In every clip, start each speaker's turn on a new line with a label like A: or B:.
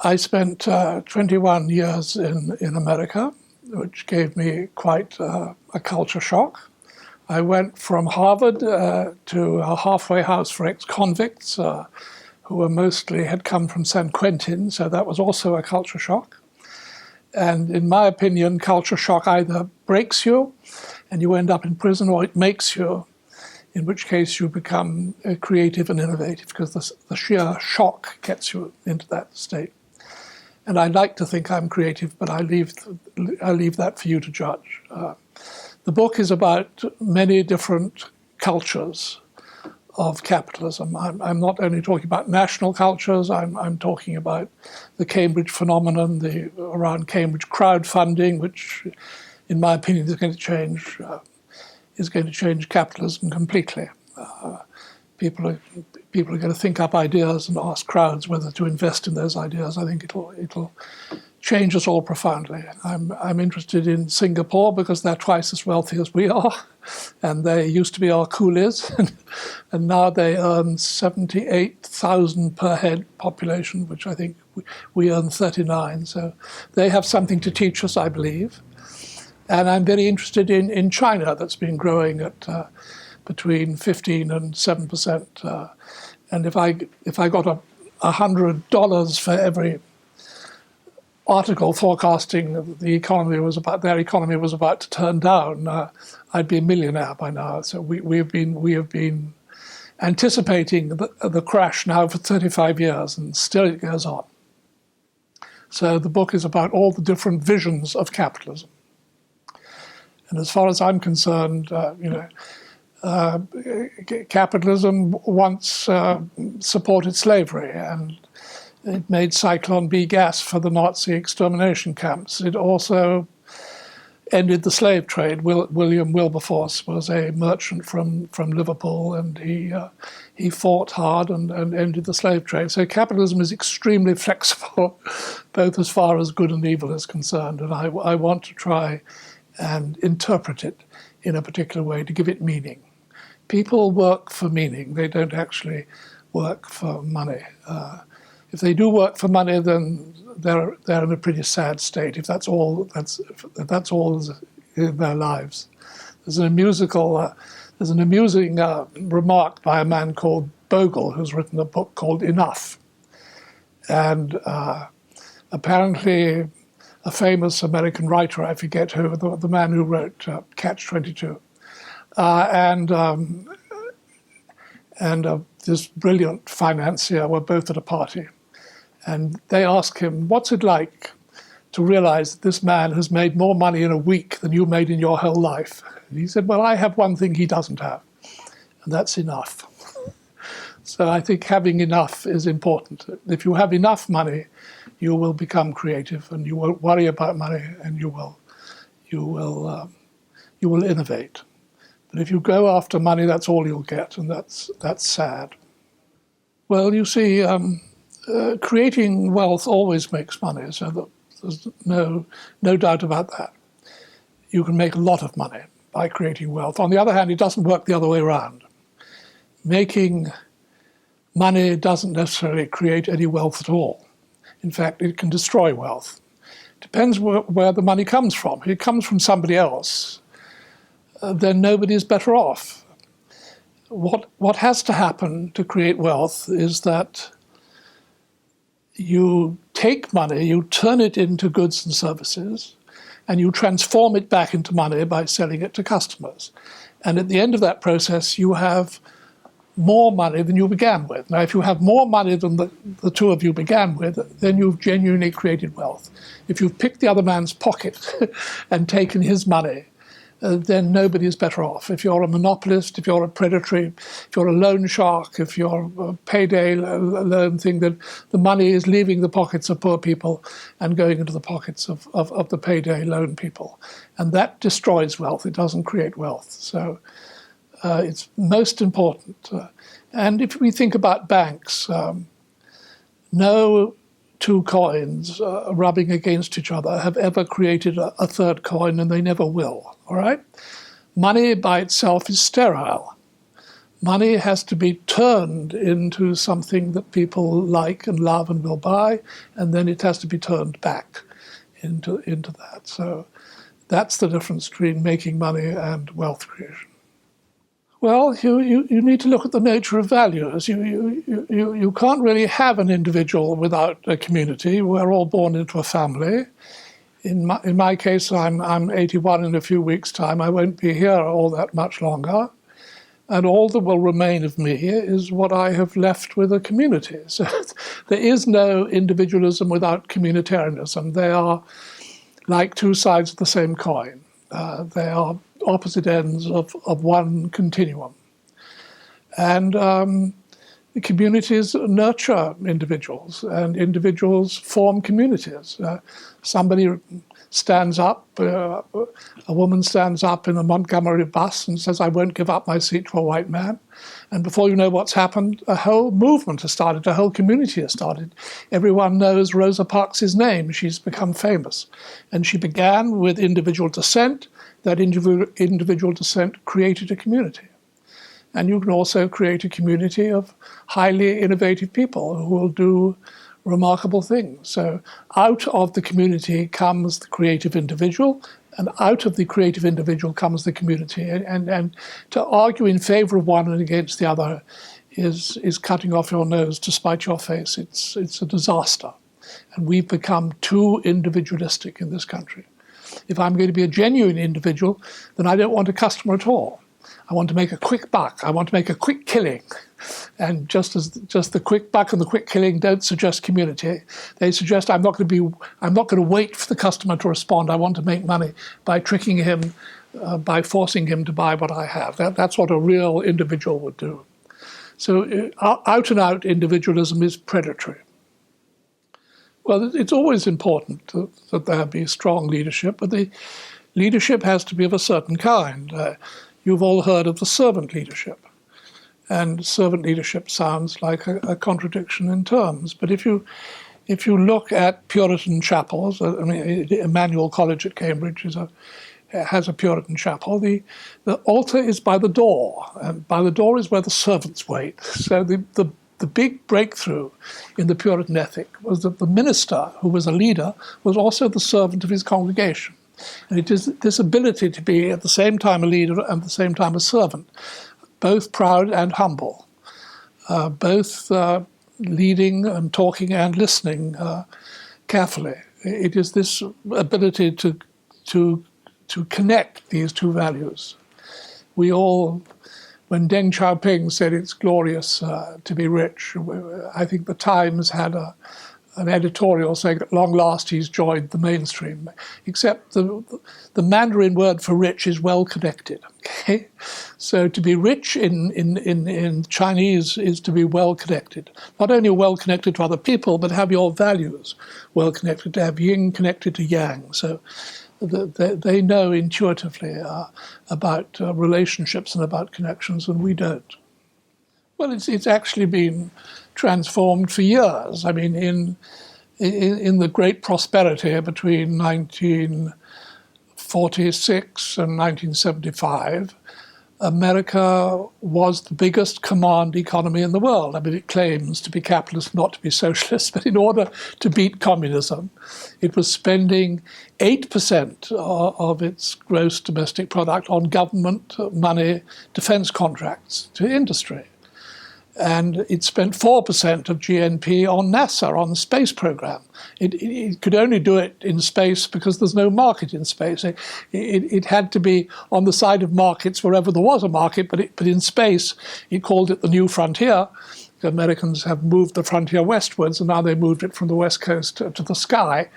A: I spent 21 years in America, which gave me quite a culture shock. I went from Harvard to a halfway house for ex-convicts who had come from San Quentin, so that was also a culture shock. And in my opinion, culture shock either breaks you and you end up in prison, or it makes you, in which case you become creative and innovative, because the sheer shock gets you into that state. And I like to think I'm creative, but I leave that for you to judge. The book is about many different cultures of capitalism. I'm not only talking about national cultures, I'm talking about the Cambridge phenomenon, around Cambridge crowdfunding, which, in my opinion, is going to change capitalism completely. People are going to think up ideas and ask crowds whether to invest in those ideas. I think it'll change us all profoundly. I'm interested in Singapore because they're twice as wealthy as we are, and they used to be our coolies, and now they earn 78,000 per head population, which I think we earn 39. So they have something to teach us, I believe. And I'm very interested in China, that's been growing at between 15 and 7%. And if I got $100 for every article forecasting their economy was about to turn down, I'd be a millionaire by now. So we have been anticipating the crash now for 35 years, and still it goes on. So the book is about all the different visions of capitalism. And as far as I'm concerned, capitalism once supported slavery, and it made Cyclone B gas for the Nazi extermination camps. It also ended the slave trade. William Wilberforce was a merchant from Liverpool, and he fought hard and ended the slave trade. So capitalism is extremely flexible, both as far as good and evil is concerned. And I want to try and interpret it in a particular way to give it meaning. People work for meaning. They don't actually work for money. If they do work for money, then they're in a pretty sad state. If that's all in their lives. There's an amusing remark by a man called Bogle, who's written a book called Enough, and apparently a famous American writer, I forget who, the man who wrote Catch-22, and this brilliant financier were both at a party. And they asked him, what's it like to realize that this man has made more money in a week than you made in your whole life? And he said, well, I have one thing he doesn't have, and that's enough. So I think having enough is important. If you have enough money, you will become creative, and you won't worry about money, and you will innovate. But if you go after money, that's all you'll get, and that's sad. Well, you see, creating wealth always makes money, so there's no doubt about that. You can make a lot of money by creating wealth. On the other hand, it doesn't work the other way around. Making money doesn't necessarily create any wealth at all. In fact, it can destroy wealth. Depends where the money comes from. If it comes from somebody else, then nobody's better off. What has to happen to create wealth is that you take money, you turn it into goods and services, and you transform it back into money by selling it to customers. And at the end of that process, you have more money than you began with. Now, if you have more money than the two of you began with, then you've genuinely created wealth. If you've picked the other man's pocket and taken his money, then nobody is better off. If you're a monopolist, if you're a predatory, if you're a loan shark, if you're a payday loan thing, then the money is leaving the pockets of poor people and going into the pockets of the payday loan people. And that destroys wealth. It doesn't create wealth. So it's most important. And if we think about banks, no two coins rubbing against each other have ever created a third coin, and they never will, all right? Money by itself is sterile. Money has to be turned into something that people like and love and will buy, and then it has to be turned back into that. So that's the difference between making money and wealth creation. Well, you need to look at the nature of values. You can't really have an individual without a community. We're all born into a family. In my case, I'm 81 in a few weeks' time. I won't be here all that much longer. And all that will remain of me is what I have left with a community. So there is no individualism without communitarianism. They are like two sides of the same coin. They are opposite ends of one continuum. And the communities nurture individuals, and individuals form communities. Somebody stands up, a woman stands up in a Montgomery bus and says, "I won't give up my seat to a white man." And before you know what's happened, a whole movement has started, a whole community has started. Everyone knows Rosa Parks' name. She's become famous. And she began with individual dissent. That individual dissent created a community. And you can also create a community of highly innovative people who will do remarkable things. So out of the community comes the creative individual, and out of the creative individual comes the community. And to argue in favor of one and against the other is cutting off your nose to spite your face. It's a disaster. And we've become too individualistic in this country. If I'm going to be a genuine individual, then I don't want a customer at all. I want to make a quick buck. I want to make a quick killing. And just the quick buck and the quick killing don't suggest community. They suggest I'm not going to wait for the customer to respond. I want to make money by tricking him, by forcing him to buy what I have. That's what a real individual would do. So out and out individualism is predatory. Well, it's always important that there be strong leadership, but the leadership has to be of a certain kind. You've all heard of the servant leadership. And servant leadership sounds like a contradiction in terms. But if you look at Puritan chapels, I mean, Emmanuel College at Cambridge has a Puritan chapel. The altar is by the door, and by the door is where the servants wait. So the big breakthrough in the Puritan ethic was that the minister, who was a leader, was also the servant of his congregation. And it is this ability to be at the same time a leader and at the same time a servant, both proud and humble, both leading and talking and listening carefully. It is this ability to connect these two values. We all, when Deng Xiaoping said it's glorious to be rich, I think the Times had an editorial saying at long last he's joined the mainstream, except the Mandarin word for rich is well-connected. Okay? So to be rich in Chinese is to be well-connected. Not only well-connected to other people, but have your values well-connected, to have yin connected to yang. So they know intuitively about relationships and about connections, and we don't. Well, it's actually been transformed for years. I mean, in the great prosperity between 1946 and 1975, America was the biggest command economy in the world. I mean, it claims to be capitalist, not to be socialist, but in order to beat communism, it was spending 8% of its gross domestic product on government money defense contracts to industry. And it spent 4% of GNP on NASA, on the space program. It could only do it in space because there's no market in space. It had to be on the side of markets wherever there was a market, but in space, it called it the new frontier. The Americans have moved the frontier westwards, and now they moved it from the west coast to the sky.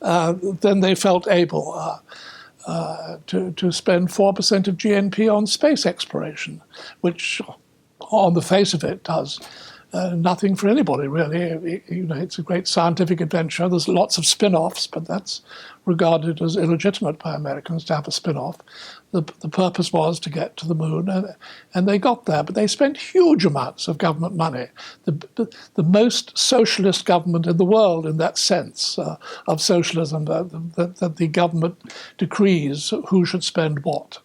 A: Then they felt able to spend 4% of GNP on space exploration, which on the face of it does nothing for anybody, really. It's a great scientific adventure. There's lots of spin-offs, but that's regarded as illegitimate by Americans to have a spin-off. The purpose was to get to the moon, and they got there, but they spent huge amounts of government money. The most socialist government in the world, in that sense of socialism, that the government decrees who should spend what.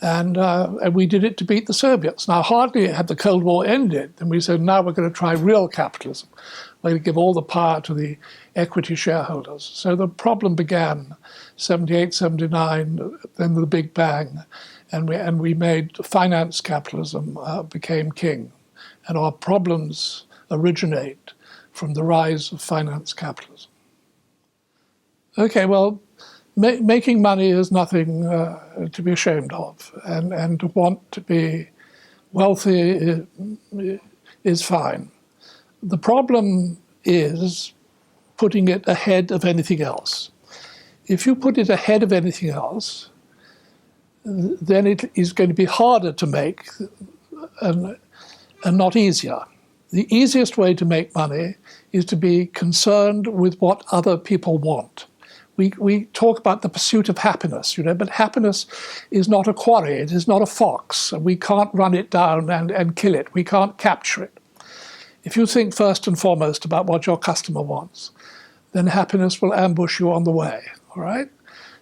A: And we did it to beat the Soviets. Now, hardly had the Cold War ended, then we said, now we're going to try real capitalism. We're going to give all the power to the equity shareholders. So the problem began 78, 79, then the Big Bang, and we made finance capitalism became king. And our problems originate from the rise of finance capitalism. Okay, well, making money is nothing to be ashamed of, and to want to be wealthy is fine. The problem is putting it ahead of anything else. If you put it ahead of anything else, then it is going to be harder to make and not easier. The easiest way to make money is to be concerned with what other people want. We talk about the pursuit of happiness, but happiness is not a quarry, it is not a fox. We can't run it down and kill it. We can't capture it. If you think first and foremost about what your customer wants, then happiness will ambush you on the way, all right?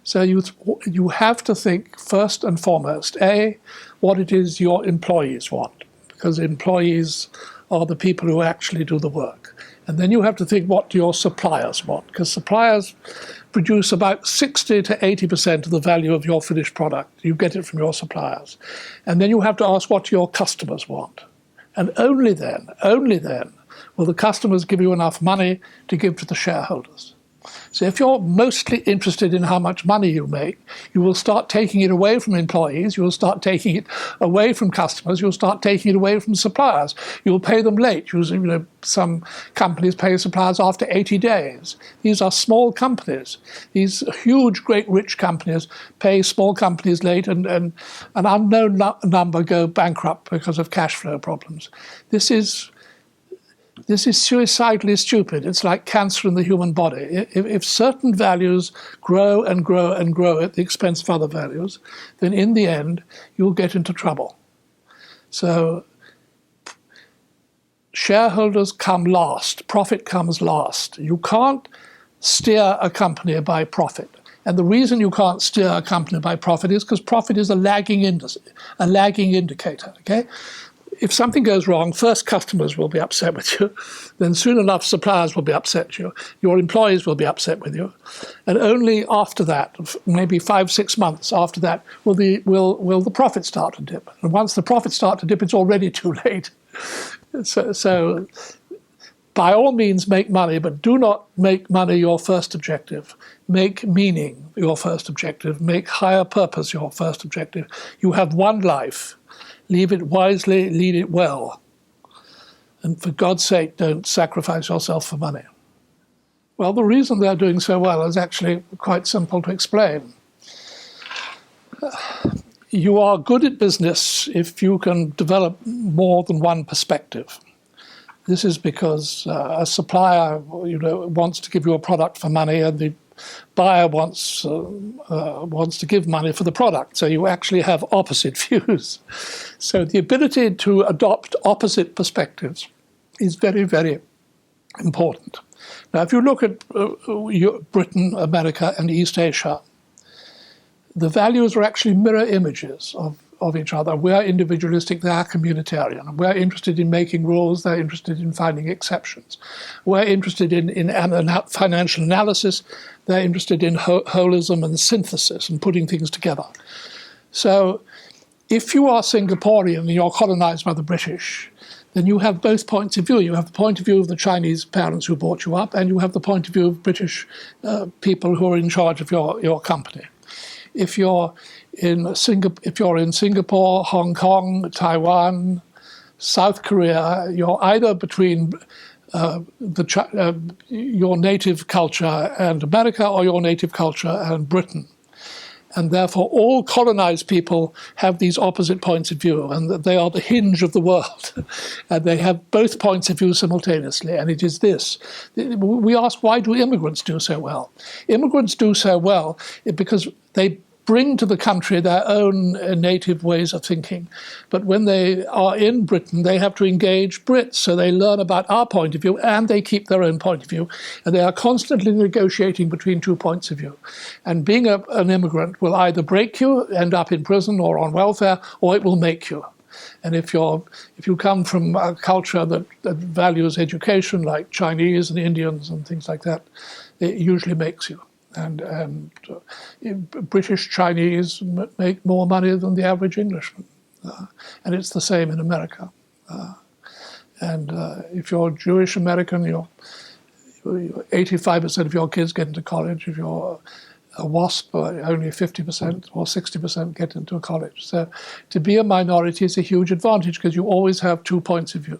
A: So you have to think first and foremost, A, what it is your employees want, because employees are the people who actually do the work. And then you have to think, what do your suppliers want? Because suppliers produce about 60 to 80% of the value of your finished product. You get it from your suppliers. And then you have to ask what your customers want. And only then will the customers give you enough money to give to the shareholders. So if you're mostly interested in how much money you make, you will start taking it away from employees, you will start taking it away from customers, you'll start taking it away from suppliers. You'll pay them late. Some companies pay suppliers after 80 days. These are small companies. These huge, great, rich companies pay small companies late, and an unknown number go bankrupt because of cash flow problems. This is suicidally stupid. It's like cancer in the human body. If certain values grow and grow and grow at the expense of other values, then in the end, you'll get into trouble. So shareholders come last. Profit comes last. You can't steer a company by profit. And the reason you can't steer a company by profit is because profit is a lagging indicator, okay? If something goes wrong, first customers will be upset with you. Then soon enough, suppliers will be upset with you. Your employees will be upset with you. And only after that, maybe 5-6 months after that, will the profit start to dip. And once the profits start to dip, it's already too late. So by all means, make money, but do not make money your first objective. Make meaning your first objective. Make higher purpose your first objective. You have one life. Leave it wisely, lead it well. And for God's sake, don't sacrifice yourself for money. Well, the reason they're doing so well is actually quite simple to explain. You are good at business if you can develop more than one perspective. This is because a supplier, wants to give you a product for money, and the buyer wants to give money for the product. So you actually have opposite views. So the ability to adopt opposite perspectives is very, very important. Now, if you look at Britain, America, and East Asia, the values are actually mirror images of each other. We are individualistic, they are communitarian. We're interested in making rules, they're interested in finding exceptions. We're interested in financial analysis, they're interested in holism and synthesis and putting things together. So if you are Singaporean and you're colonized by the British, then you have both points of view. You have the point of view of the Chinese parents who brought you up, and you have the point of view of British people who are in charge of your company. If you're in Singapore, Hong Kong, Taiwan, South Korea, you're either between your native culture and America, or your native culture and Britain. And therefore, all colonized people have these opposite points of view, and they are the hinge of the world. And they have both points of view simultaneously, and it is this. We ask, why do immigrants do so well? Immigrants do so well because they bring to the country their own native ways of thinking. But when they are in Britain, they have to engage Brits, so they learn about our point of view and they keep their own point of view. And they are constantly negotiating between two points of view. And being an immigrant will either break you, end up in prison or on welfare, or it will make you. And if you come from a culture that values education, like Chinese and Indians and things like that, it usually makes you. And British Chinese make more money than the average Englishman. And it's the same in America. And if you're Jewish American, 85% of your kids get into college. If you're a WASP, only 50% or 60% get into a college. So to be a minority is a huge advantage because you always have two points of view.